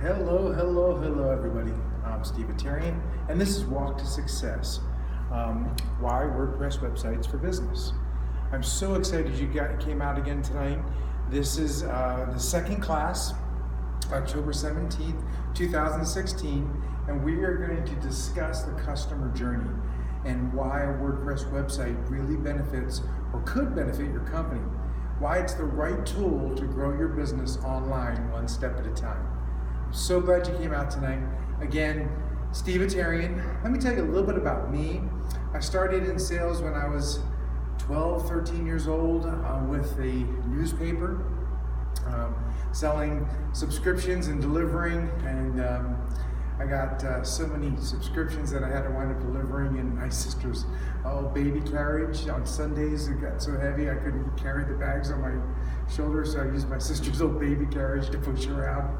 Hello, everybody. I'm Steve Attarian, and this is Walk to Success. Why WordPress websites for business. I'm so excited you came out again tonight. This is the second class, October 17th, 2016, and we are going to discuss the customer journey and why a WordPress website really benefits or could benefit your company. Why it's the right tool to grow your business online one step at a time. I'm so glad you came out tonight. Again, Steve Attarian. Let me tell you a little bit about me. I started in sales when I was 12, 13 years old with a newspaper, selling subscriptions and delivering, and I got so many subscriptions that I had to wind up delivering in my sister's baby carriage. On Sundays it got so heavy I couldn't carry the bags on my shoulders, so I used my sister's old baby carriage to push around.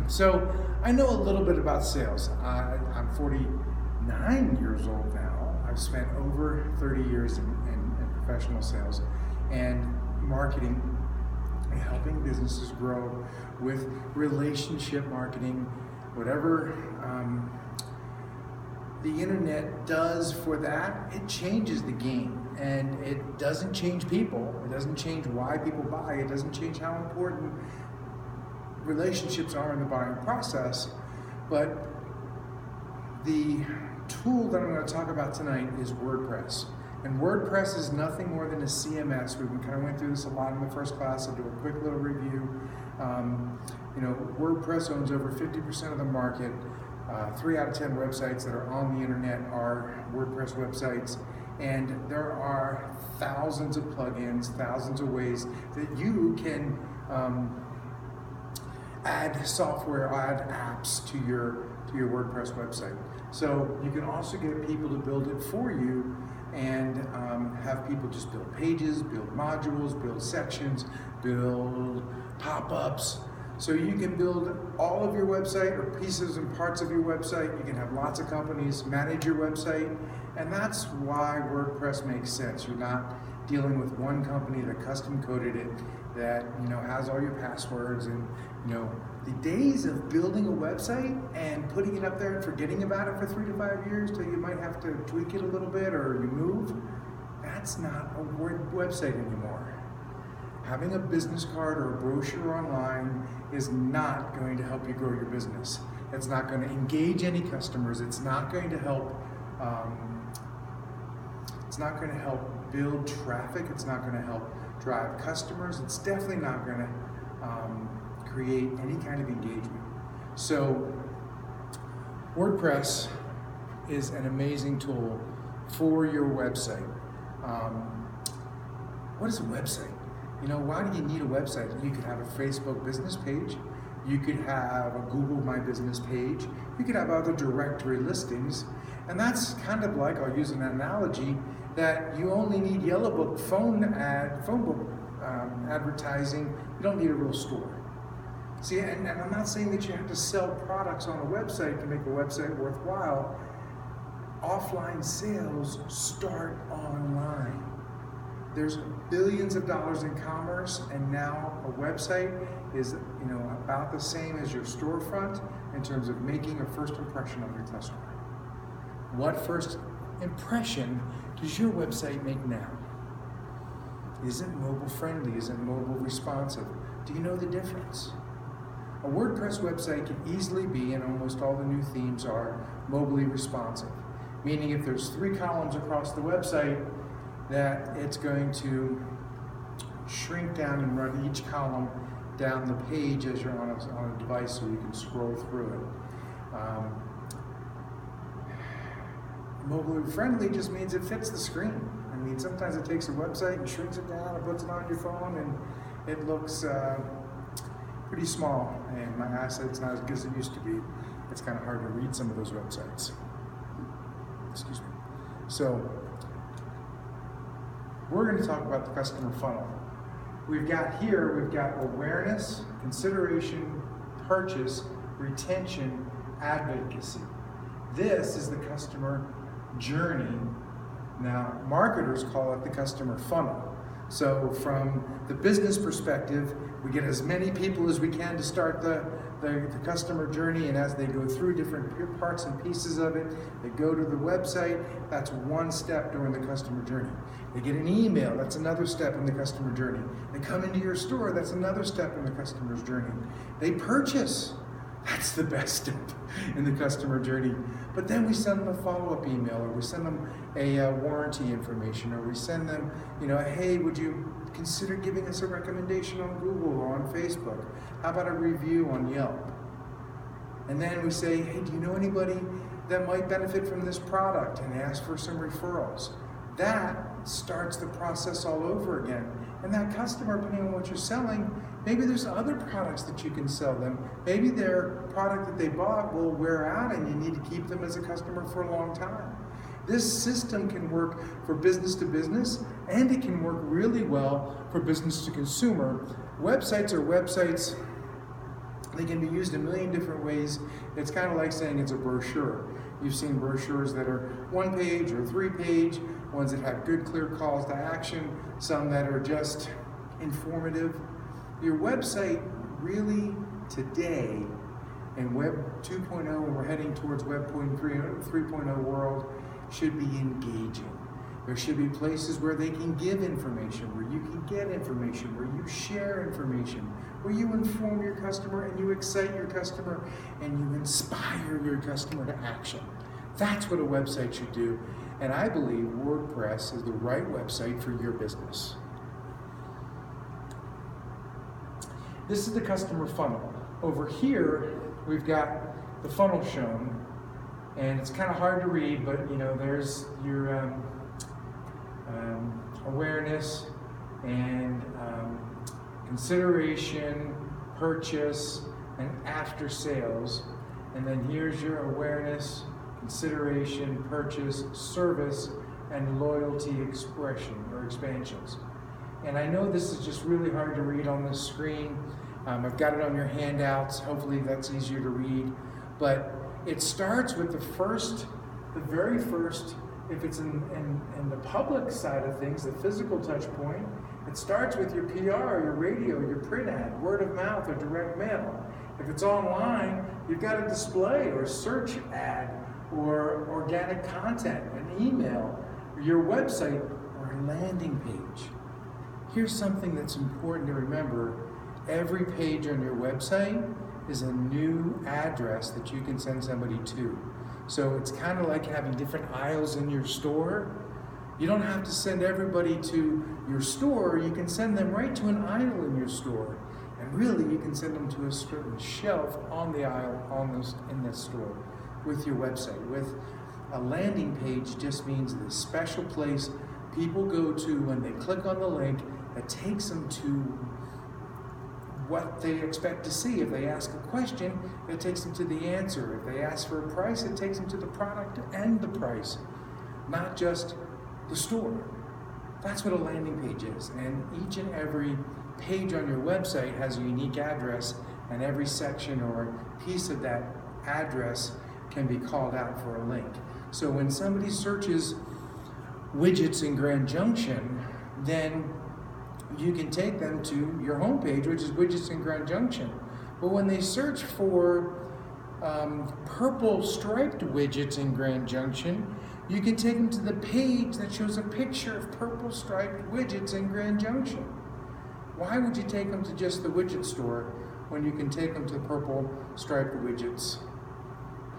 So I know a little bit about sales. I'm 49 years old now. I've spent over 30 years in professional sales and marketing, and helping businesses grow with relationship marketing. Whatever the internet does for that, it changes the game, and it doesn't change people. It doesn't change why people buy. It doesn't change how important relationships are in the buying process. But the tool that I'm going to talk about tonight is WordPress. And WordPress is nothing more than a CMS. We kind of went through this a lot in the first class. I'll do a quick little review. WordPress owns over 50% of the market. 3 out of 10 websites that are on the internet are WordPress websites. And there are thousands of plugins, thousands of ways that you can add software, add apps to your WordPress website. So you can also get people to build it for you, and have people just build pages, build modules, build sections, build pop-ups. So you can build all of your website or pieces and parts of your website. You can have lots of companies manage your website, and that's why WordPress makes sense. You're not dealing with one company that custom coded it, that has all your passwords, and the days of building a website and putting it up there and forgetting about it for 3 to 5 years till you might have to tweak it a little bit or you move. That's not a website anymore. Having a business card or a brochure online is not going to help you grow your business. It's not going to engage any customers. It's not going to help. It's not going to help build traffic. It's not going to help drive customers. It's definitely not going to create any kind of engagement. So WordPress is an amazing tool for your website. What is a website? Why do you need a website? You could have a Facebook business page. You could have a Google My Business page. You could have other directory listings. And that's kind of like, I'll use an analogy, that you only need yellow book phone book advertising. You don't need a real store. See, and I'm not saying that you have to sell products on a website to make a website worthwhile. Offline sales start online. There's billions of dollars in commerce, and now a website is about the same as your storefront in terms of making a first impression of your customer. What first impression does your website make now? Is it mobile friendly? Is it mobile responsive? Do you know the difference? A WordPress website can easily be, and almost all the new themes are, mobily responsive. Meaning if there's 3 columns across the website, that it's going to shrink down and run each column down the page as you're on a device so you can scroll through it. Mobile friendly just means it fits the screen. I mean, sometimes it takes a website and shrinks it down and puts it on your phone, and it looks pretty small, and my eyesight's not as good as it used to be. It's kind of hard to read some of those websites. Excuse me. So we're going to talk about the customer funnel. We've got awareness, consideration, purchase, retention, advocacy. This is the customer journey. Now, marketers call it the customer funnel. So from the business perspective, we get as many people as we can to start the customer journey, and as they go through different parts and pieces of it, they go to the website. That's one step during the customer journey. They get an email. That's another step in the customer journey. They come into your store. That's another step in the customer's journey. They purchase. That's the best step in the customer journey. But then we send them a follow-up email, or we send them a warranty information, or we send them, hey, would you consider giving us a recommendation on Google or on Facebook? How about a review on Yelp? And then we say, hey, do you know anybody that might benefit from this product? And ask for some referrals. That starts the process all over again. And that customer, depending on what you're selling, maybe there's other products that you can sell them. Maybe their product that they bought will wear out and you need to keep them as a customer for a long time. This system can work for business to business, and it can work really well for business to consumer. Websites are websites. They can be used a million different ways. It's kind of like saying it's a brochure. You've seen brochures that are 1 page or 3 page, ones that have good, clear calls to action, some that are just informative. Your website really today, in Web 2.0, when we're heading towards Web 3.0 world, should be engaging. There should be places where they can give information, where you can get information, where you share information, where you inform your customer and you excite your customer and you inspire your customer to action. That's what a website should do. And I believe WordPress is the right website for your business. This is the customer funnel. Over here, we've got the funnel shown, and it's kind of hard to read, but there's your awareness and consideration, purchase, and after sales. And then here's your awareness, consideration, purchase, service, and loyalty expression or expansions. And I know this is just really hard to read on this screen. I've got it on your handouts. Hopefully that's easier to read. But it starts with the very first, if it's in the public side of things, the physical touch point, it starts with your PR, your radio, your print ad, word of mouth, or direct mail. If it's online, you've got a display or a search ad or organic content, an email, your website, or a landing page. Here's something that's important to remember. Every page on your website is a new address that you can send somebody to. So it's kind of like having different aisles in your store. You don't have to send everybody to your store. You can send them right to an aisle in your store. And really, you can send them to a certain shelf on the aisle in this store with your website. With a landing page just means the special place people go to when they click on the link that takes them to what they expect to see. If they ask a question, it takes them to the answer. If they ask for a price, it takes them to the product and the price, not just the store. That's what a landing page is. And each and every page on your website has a unique address, and every section or piece of that address can be called out for a link. So when somebody searches widgets in Grand Junction, then you can take them to your homepage, which is widgets in Grand Junction. But when they search for purple striped widgets in Grand Junction, you can take them to the page that shows a picture of purple striped widgets in Grand Junction. Why would you take them to just the widget store when you can take them to the purple striped widgets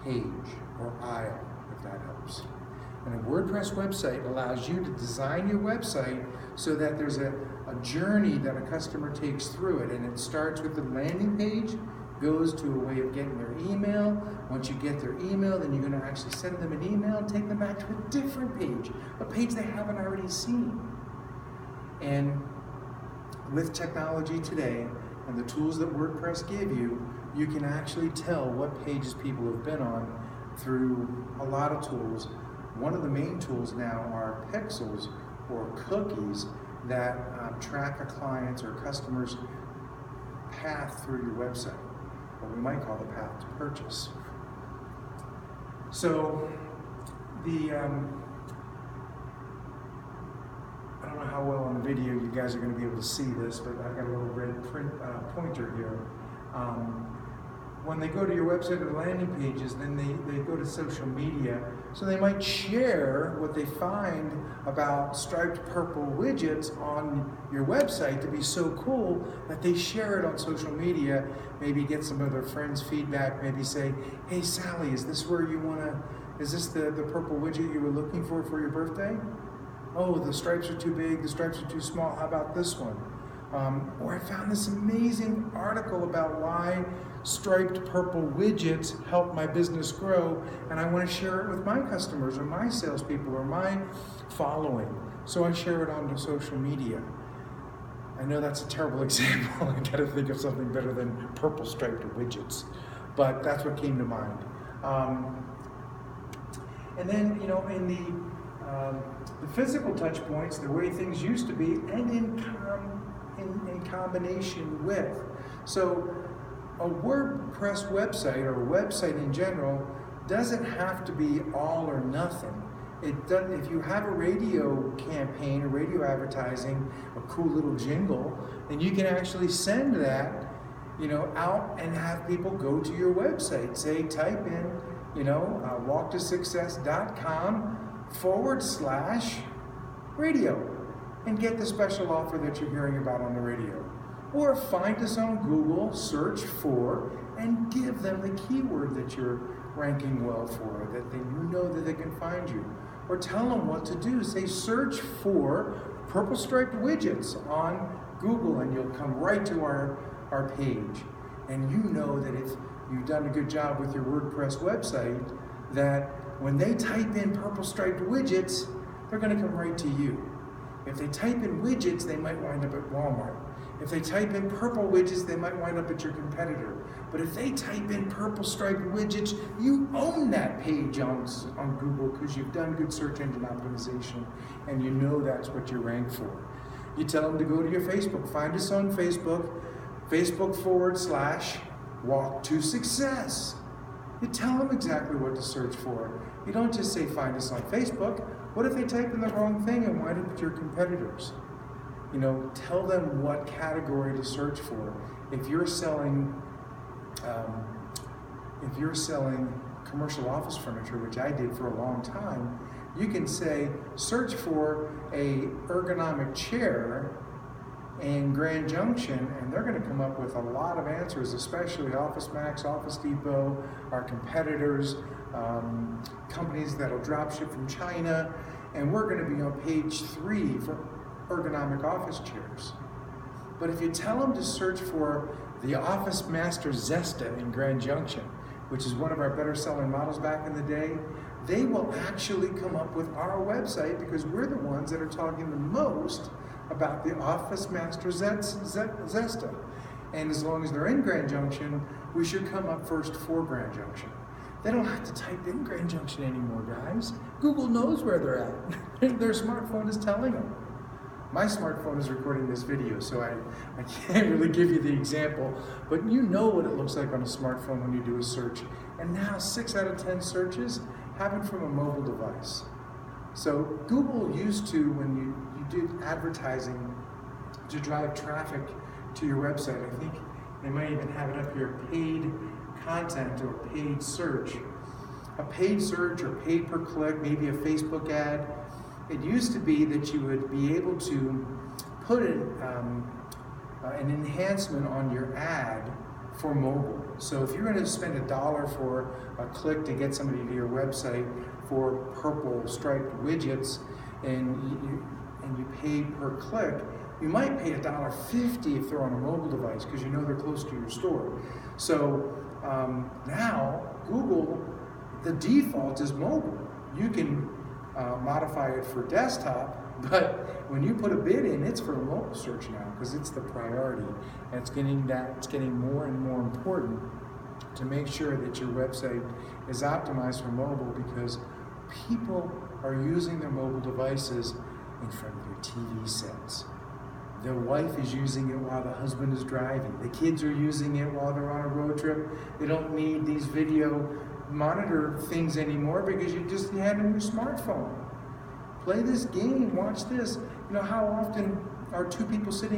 page or aisle, if that helps? And a WordPress website allows you to design your website so that there's a journey that a customer takes through it. And it starts with the landing page, goes to a way of getting their email. Once you get their email, then you're going to actually send them an email and take them back to a different page, a page they haven't already seen. And with technology today and the tools that WordPress give you, you can actually tell what pages people have been on through a lot of tools. One of the main tools now are pixels or cookies that track a client's or customer's path through your website, what we might call the path to purchase. So the don't know how well on the video you guys are going to be able to see this, but I've got a little red pointer here. When they go to your website or landing pages, then they go to social media. So they might share what they find about striped purple widgets on your website to be so cool that they share it on social media, maybe get some of their friends' feedback, maybe say, hey Sally, is this where you want to, is this the purple widget you were looking for your birthday? Oh, the stripes are too big, the stripes are too small, how about this one? Or I found this amazing article about why striped purple widgets help my business grow, and I want to share it with my customers or my salespeople or my following. So I share it on social media. I know that's a terrible example. I got to think of something better than purple striped widgets, but that's what came to mind. And then, you know, in the physical touch points, the way things used to be, and in combination with. So a WordPress website or a website in general doesn't have to be all or nothing. It does, if you have a radio campaign, a radio advertising, a cool little jingle, then you can actually send that, you know, out and have people go to your website. Say, type in, you know, walktosuccess.com/radio and get the special offer that you're hearing about on the radio. Or find us on Google, search for, and give them the keyword that you're ranking well for, that you know that they can find you. Or tell them what to do. Say, search for purple striped widgets on Google, and you'll come right to our page. And you know that if you've done a good job with your WordPress website, that when they type in purple striped widgets, they're going to come right to you. If they type in widgets, they might wind up at Walmart. If they type in purple widgets, they might wind up at your competitor. But if they type in purple striped widgets, you own that page on Google because you've done good search engine optimization and you know that's what you rank for. You tell them to go to your Facebook. Find us on Facebook, Facebook.com/walk-to-success. You tell them exactly what to search for. You don't just say find us on Facebook. What if they type in the wrong thing and wind up with your competitors? You know, tell them what category to search for. If you're selling commercial office furniture, which I did for a long time, you can say, search for a ergonomic chair in Grand Junction, and they're going to come up with a lot of answers, especially Office Max, Office Depot, our competitors, companies that'll drop ship from China, and we're going to be on page 3 for ergonomic office chairs. But if you tell them to search for the Office Master Zesta in Grand Junction, which is one of our better selling models back in the day, they will actually come up with our website because we're the ones that are talking the most about the Office Master Zesta. And as long as they're in Grand Junction, we should come up first for Grand Junction. They don't have to type in Grand Junction anymore, guys. Google knows where they're at. Their smartphone is telling them. My smartphone is recording this video, so I can't really give you the example, but you know what it looks like on a smartphone when you do a search. And now 6 out of 10 searches happen from a mobile device. So Google used to, when you did advertising to drive traffic to your website, I think they might even have it up here, paid content or paid search. A paid search or paid per click, maybe a Facebook ad. It used to be that you would be able to put an enhancement on your ad for mobile. So if you're going to spend $1 for a click to get somebody to your website for purple striped widgets, and you pay per click, you might pay $1.50 if they're on a mobile device because you know they're close to your store. So now Google, the default is mobile. You can modify it for desktop, but when you put a bid in, it's for a mobile search now because it's the priority, and it's getting more and more important to make sure that your website is optimized for mobile because people are using their mobile devices in front of their TV sets. The wife is using it while the husband is driving. The kids are using it while they're on a road trip. They don't need these video monitor things anymore because you just hand them your smartphone. Play this game, watch this. how often are two people sitting